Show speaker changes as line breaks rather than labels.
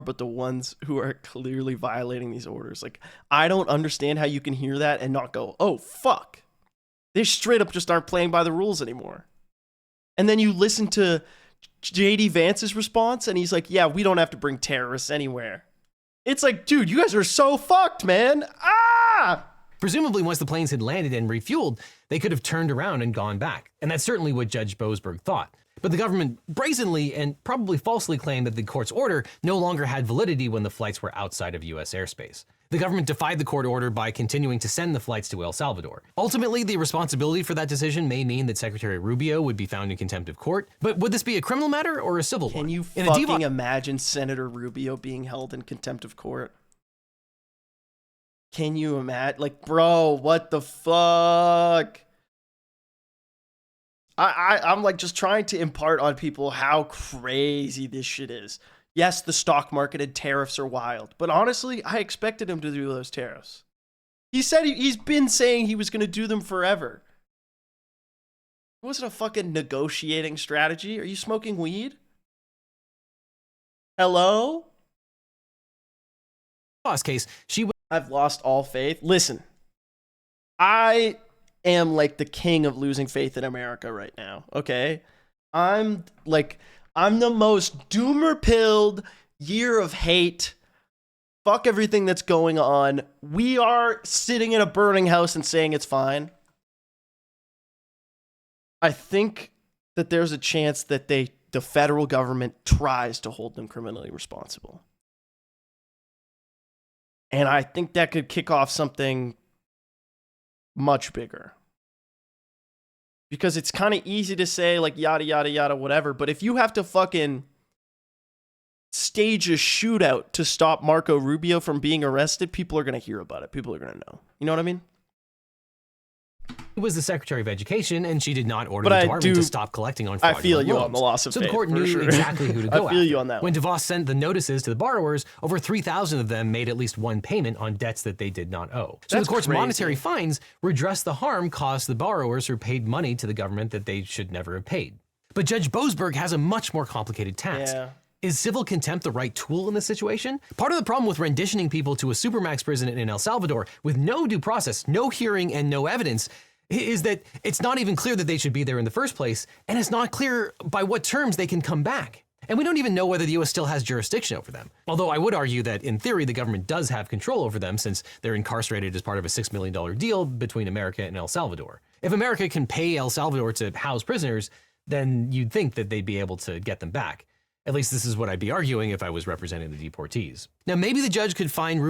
but the ones who are clearly violating these orders. Like, I don't understand how you can hear that and not go, oh, fuck. They straight up just aren't playing by the rules anymore. And then you listen to J.D. Vance's response, and he's like, yeah, we don't have to bring terrorists anywhere. It's like, dude, you guys are so fucked, man. Ah!
Presumably, once the planes had landed and refueled, they could have turned around and gone back. And that's certainly what Judge Boasberg thought. But the government brazenly and probably falsely claimed that the court's order no longer had validity when the flights were outside of U.S. airspace. The government defied the court order by continuing to send the flights to El Salvador. Ultimately, the responsibility for that decision may mean that Secretary Rubio would be found in contempt of court. But would this be a criminal matter or a civil one?
Can you fucking imagine Senator Rubio being held in contempt of court? Can you imagine? Like, bro, what the fuck? I'm like just trying to impart on people how crazy this shit is. Yes, the stock market and tariffs are wild, but honestly, I expected him to do those tariffs. He said he's been saying he was going to do them forever. It wasn't a fucking negotiating strategy. Are you smoking weed? Hello?
Case,
I've lost all faith. Listen, I am like the king of losing faith in America right now, okay? I'm the most doomer-pilled year of hate. Fuck everything that's going on. We are sitting in a burning house and saying it's fine. I think that there's a chance that the federal government tries to hold them criminally responsible. And I think that could kick off something much bigger. Because it's kind of easy to say, like, yada, yada, yada, whatever. But if you have to fucking stage a shootout to stop Marco Rubio from being arrested, people are going to hear about it. People are going to know. You know what I mean?
Was the Secretary of Education, and she did not order the department to stop collecting on fraudulent
I feel you
loans.
on the loss of faith.
So the court knew exactly who to go
I feel you on that
When
one.
DeVos sent the notices to the borrowers, over 3,000 of them made at least one payment on debts that they did not owe. So
That's
the court's
crazy.
monetary fines redressed the harm caused to the borrowers who paid money to the government that they should never have paid. But Judge Boasberg has a much more complicated task.
Yeah.
Is civil contempt the right tool in this situation? Part of the problem with renditioning people to a supermax prison in El Salvador with no due process, no hearing, and no evidence is that it's not even clear that they should be there in the first place, and it's not clear by what terms they can come back. And we don't even know whether the US still has jurisdiction over them. Although I would argue that in theory, the government does have control over them since they're incarcerated as part of a $6 million deal between America and El Salvador. If America can pay El Salvador to house prisoners, then you'd think that they'd be able to get them back. At least this is what I'd be arguing if I was representing the deportees. Now, maybe the judge could find Rubio